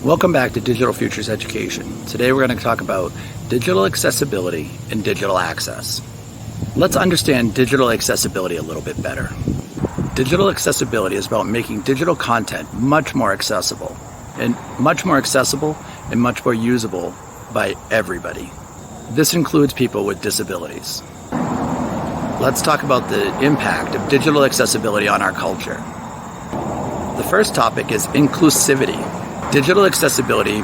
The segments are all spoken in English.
Welcome back to Digital Futures Education. Today we're going to talk about digital accessibility and digital access. Let's understand digital accessibility a little bit better. Digital accessibility is about making digital content much more accessible and much more usable by everybody. This includes people with disabilities. Let's talk about the impact of digital accessibility on our culture. The first topic is inclusivity. Digital accessibility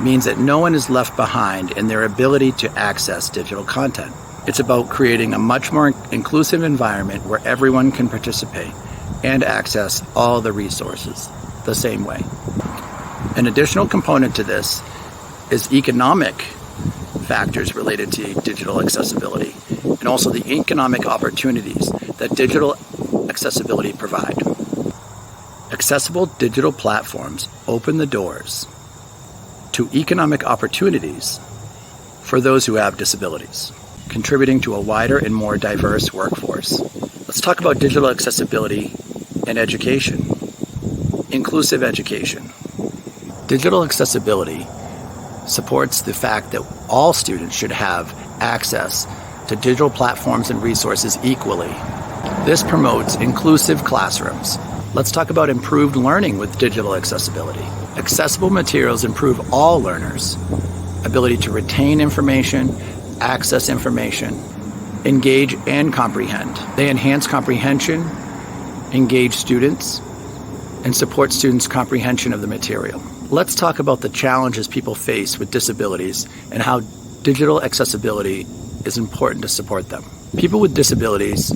means that no one is left behind in their ability to access digital content. It's about creating a much more inclusive environment where everyone can participate and access all the resources the same way. An additional component to this is economic factors related to digital accessibility and also the economic opportunities that digital accessibility provide. Accessible digital platforms open the doors to economic opportunities for those who have disabilities, contributing to a wider and more diverse workforce. Let's talk about digital accessibility and education. Inclusive education. Digital accessibility supports the fact that all students should have access to digital platforms and resources equally. This promotes inclusive classrooms. Let's talk about improved learning with digital accessibility. Accessible materials improve all learners' ability to retain information, access information, engage and comprehend. They enhance comprehension, engage students, and support students' comprehension of the material. Let's talk about the challenges people face with disabilities and how digital accessibility is important to support them. People with disabilities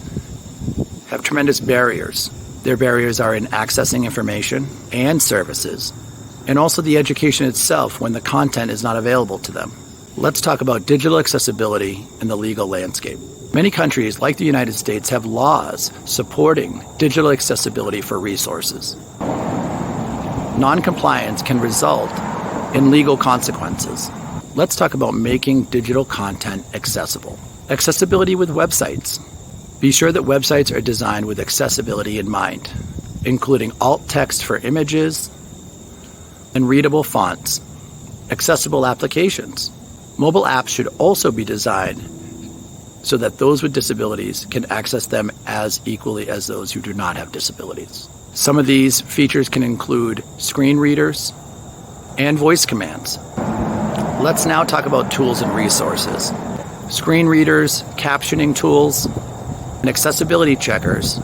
have tremendous barriers. Their barriers are in accessing information and services, and also the education itself when the content is not available to them. Let's talk about digital accessibility and the legal landscape. Many countries, like the United States, have laws supporting digital accessibility for resources. Non-compliance can result in legal consequences. Let's talk about making digital content accessible. Accessibility with websites. Be sure that websites are designed with accessibility in mind, including alt text for images and readable fonts. Accessible applications. Mobile apps should also be designed so that those with disabilities can access them as equally as those who do not have disabilities. Some of these features can include screen readers and voice commands. Let's now talk about tools and resources. Screen readers, captioning tools, and accessibility checkers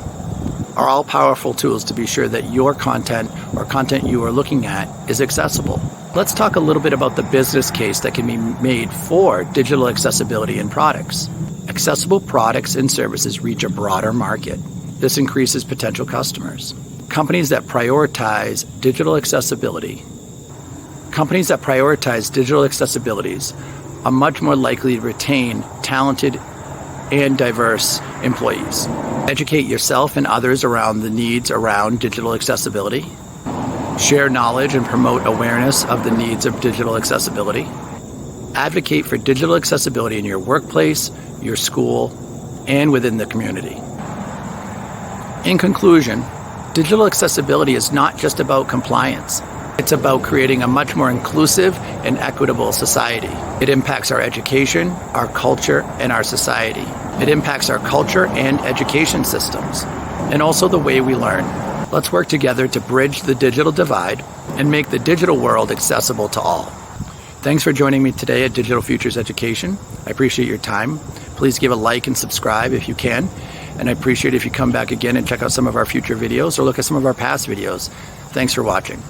are all powerful tools to be sure that your content or content you are looking at is accessible. Let's talk a little bit about the business case that can be made for digital accessibility in products. Accessible products and services reach a broader market. This increases potential customers. Companies that prioritize digital accessibilities are much more likely to retain talented and diverse employees. Educate yourself and others around the needs around digital accessibility. Share knowledge and promote awareness of the needs of digital accessibility. Advocate for digital accessibility in your workplace, your school, and within the community. In conclusion, digital accessibility is not just about compliance. It's about creating a much more inclusive and equitable society. It impacts our education, our culture, and our society. It impacts our culture and education systems, and also the way we learn. Let's work together to bridge the digital divide and make the digital world accessible to all. Thanks for joining me today at Digital Futures Education. I appreciate your time. Please give a like and subscribe if you can. And I appreciate if you come back again and check out some of our future videos or look at some of our past videos. Thanks for watching.